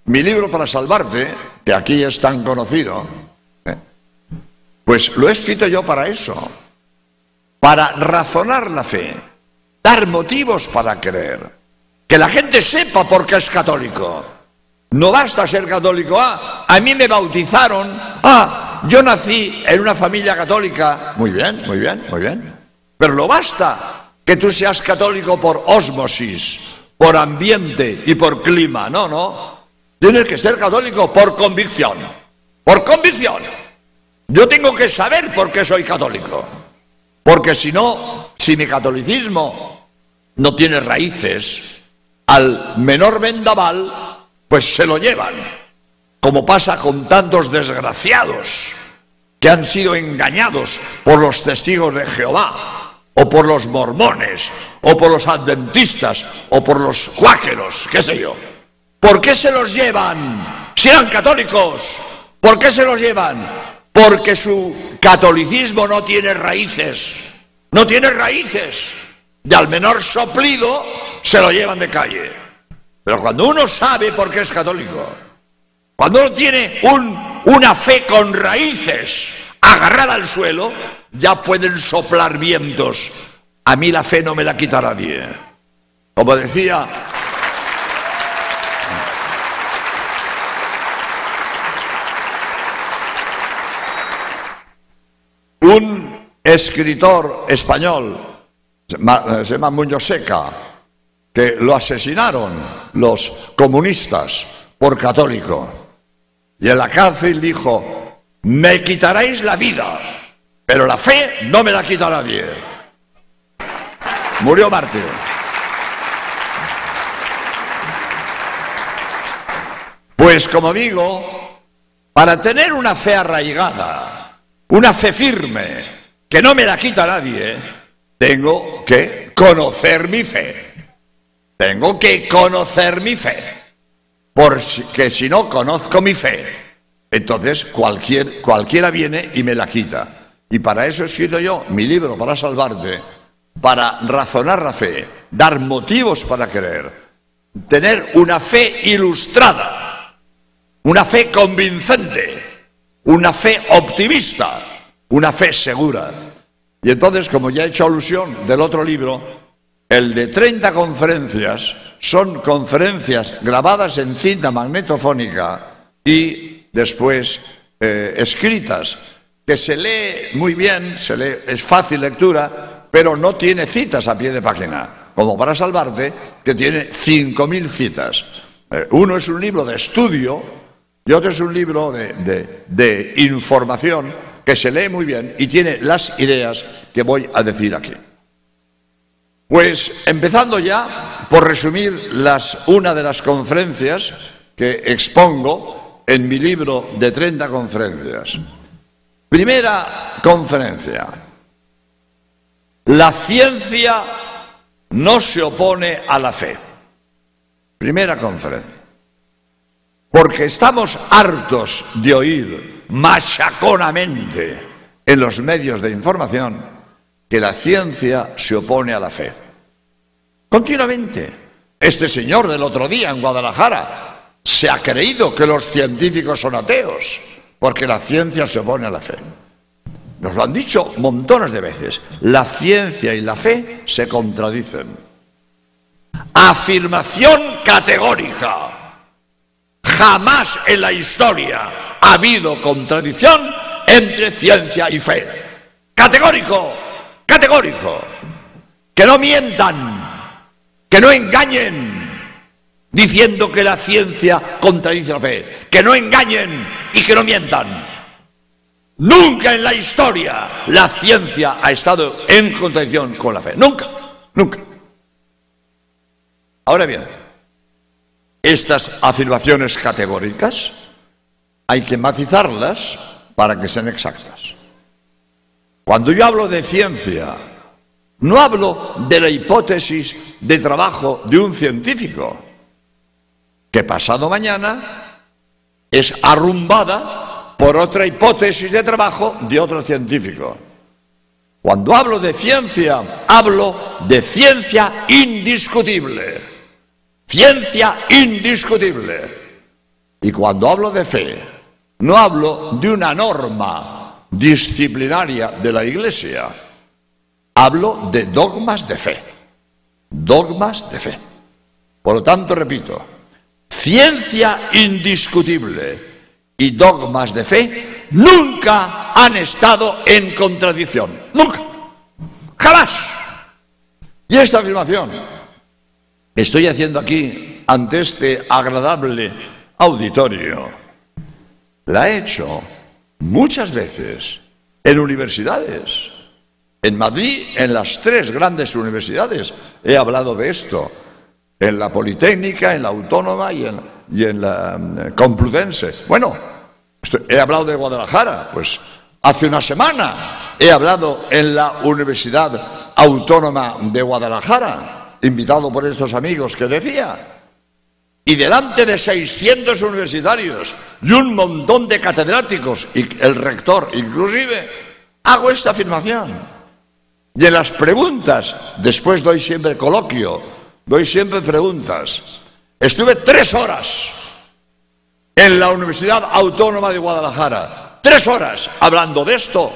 mi libro para salvarte, que aquí es tan conocido, pues lo he escrito yo para eso, para razonar la fe, dar motivos para creer, que la gente sepa por qué es católico. No basta ser católico. A mí me bautizaron, yo nací en una familia católica. Muy bien, muy bien, muy bien. Pero no basta que tú seas católico por ósmosis, por ambiente y por clima. No, no. Tienes que ser católico por convicción. Por convicción. Yo tengo que saber por qué soy católico. Porque si no, si mi catolicismo no tiene raíces, al menor vendaval pues se lo llevan, como pasa con tantos desgraciados que han sido engañados por los testigos de Jehová, o por los mormones, o por los adventistas, o por los cuáqueros, qué sé yo. ¿Por qué se los llevan? Si eran católicos, ¿por qué se los llevan? Porque su catolicismo no tiene raíces, no tiene raíces, y al menor soplido se lo llevan de calle. Pero cuando uno sabe por qué es católico, cuando uno tiene una fe con raíces agarrada al suelo, ya pueden soplar vientos. A mí la fe no me la quita nadie. Como decía un escritor español, se llama Muñoz Seca, que lo asesinaron los comunistas por católico. Y en la cárcel dijo: me quitaréis la vida, pero la fe no me la quita nadie. Murió mártir. Pues como digo, para tener una fe arraigada, una fe firme, que no me la quita nadie, tengo que conocer mi fe. Tengo que conocer mi fe, porque si no conozco mi fe, entonces cualquiera viene y me la quita. Y para eso he escrito yo mi libro para salvarte, para razonar la fe, dar motivos para creer, tener una fe ilustrada, una fe convincente, una fe optimista, una fe segura. Y entonces, como ya he hecho alusión del otro libro, el de 30 conferencias, son conferencias grabadas en cinta magnetofónica y después escritas, que se lee muy bien, es fácil lectura, pero no tiene citas a pie de página, como para salvarte, que tiene 5.000 citas. Uno es un libro de estudio y otro es un libro de información que se lee muy bien y tiene las ideas que voy a decir aquí. Pues empezando ya por resumir una de las conferencias que expongo en mi libro de 30 conferencias. Primera conferencia: la ciencia no se opone a la fe. Primera conferencia. Porque estamos hartos de oír machaconamente en los medios de información que la ciencia se opone a la fe. Continuamente. Este señor del otro día en Guadalajara se ha creído que los científicos son ateos, porque la ciencia se opone a la fe. Nos lo han dicho montones de veces. La ciencia y la fe se contradicen. Afirmación categórica. Jamás en la historia ha habido contradicción entre ciencia y fe. Categórico, categórico. Que no mientan, que no engañen diciendo que la ciencia contradice la fe. Que no engañen y que no mientan. Nunca en la historia la ciencia ha estado en contradicción con la fe. Nunca, nunca. Ahora bien, estas afirmaciones categóricas hay que matizarlas para que sean exactas. Cuando yo hablo de ciencia, no hablo de la hipótesis de trabajo de un científico, que pasado mañana es arrumbada por otra hipótesis de trabajo de otro científico. Cuando hablo de ciencia, hablo de ciencia indiscutible. Ciencia indiscutible. Y cuando hablo de fe, no hablo de una norma disciplinaria de la Iglesia. Hablo de dogmas de fe. Dogmas de fe. Por lo tanto, repito, ciencia indiscutible y dogmas de fe nunca han estado en contradicción. Nunca. Jamás. Y esta afirmación que estoy haciendo aquí ante este agradable auditorio la he hecho muchas veces en universidades. En Madrid, en las 3 grandes universidades, he hablado de esto. En la Politécnica, en la Autónoma y en la Complutense. Bueno, he hablado de Guadalajara, pues hace una semana he hablado en la Universidad Autónoma de Guadalajara, invitado por estos amigos que decía, y delante de 600 universitarios y un montón de catedráticos, y el rector inclusive, hago esta afirmación. Y en las preguntas, después doy siempre coloquio, doy siempre preguntas. Estuve 3 horas en la Universidad Autónoma de Guadalajara, 3 horas hablando de esto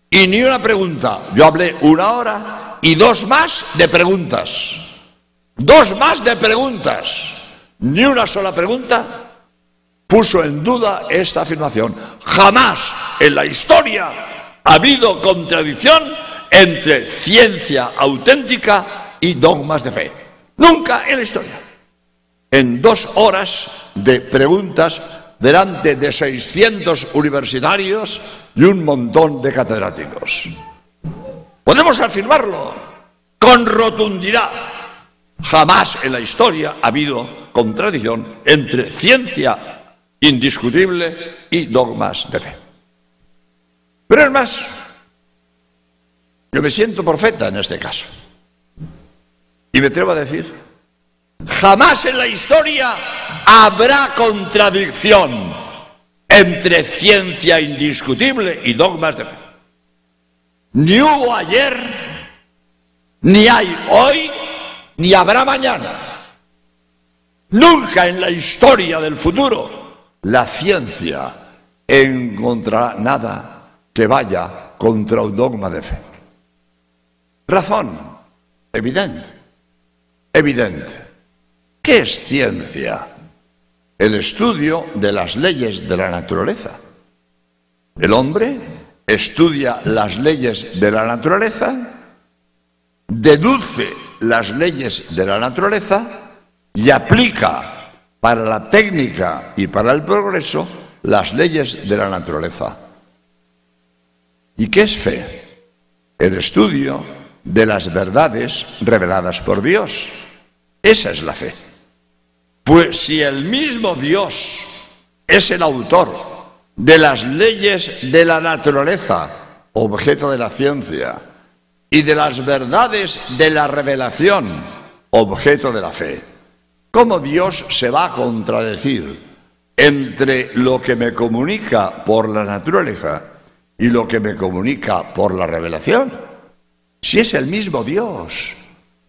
y ni una pregunta. Yo hablé 1 hora y 2 más de preguntas. 2 más de preguntas. Ni una sola pregunta puso en duda esta afirmación. Jamás en la historia ha habido contradicción entre ciencia auténtica y dogmas de fe. Nunca en la historia. En 2 horas de preguntas delante de 600 universitarios y un montón de catedráticos. Podemos afirmarlo con rotundidad. Jamás en la historia ha habido contradicción entre ciencia indiscutible y dogmas de fe. Pero es más, yo me siento profeta en este caso. Y me atrevo a decir, jamás en la historia habrá contradicción entre ciencia indiscutible y dogmas de fe. Ni hubo ayer, ni hay hoy, ni habrá mañana. Nunca en la historia del futuro la ciencia encontrará nada que vaya contra un dogma de fe. Razón evidente. Evidente. ¿Qué es ciencia? El estudio de las leyes de la naturaleza. El hombre estudia las leyes de la naturaleza, deduce las leyes de la naturaleza y aplica para la técnica y para el progreso las leyes de la naturaleza. ¿Y qué es fe? El estudio de las verdades reveladas por Dios. Esa es la fe. Pues si el mismo Dios es el autor de las leyes de la naturaleza, objeto de la ciencia, y de las verdades de la revelación, objeto de la fe, ¿cómo Dios se va a contradecir entre lo que me comunica por la naturaleza y lo que me comunica por la revelación? Si es el mismo Dios.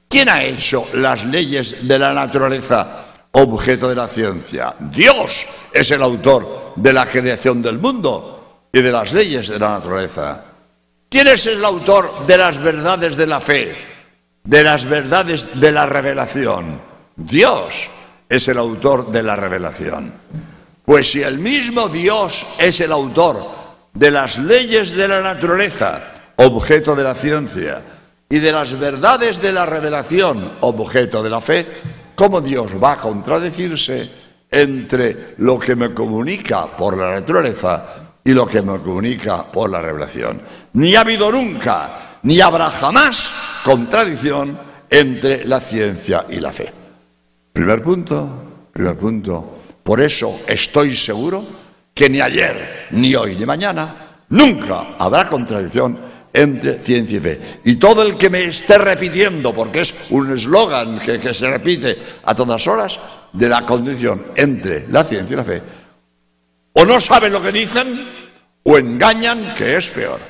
¿Quién ha hecho las leyes de la naturaleza objeto de la ciencia? Dios es el autor de la creación del mundo y de las leyes de la naturaleza. ¿Quién es el autor de las verdades de la fe, de las verdades de la revelación? Dios es el autor de la revelación. Pues si el mismo Dios es el autor de las leyes de la naturaleza, objeto de la ciencia, y de las verdades de la revelación, objeto de la fe, ¿cómo Dios va a contradecirse entre lo que me comunica por la naturaleza y lo que me comunica por la revelación? Ni ha habido nunca, ni habrá jamás contradicción entre la ciencia y la fe. Primer punto. Por eso estoy seguro que ni ayer, ni hoy, ni mañana, nunca habrá contradicción entre ciencia y fe. Y todo el que me esté repitiendo, porque es un eslogan que se repite a todas horas, de la condición entre la ciencia y la fe, o no saben lo que dicen, o engañan, que es peor.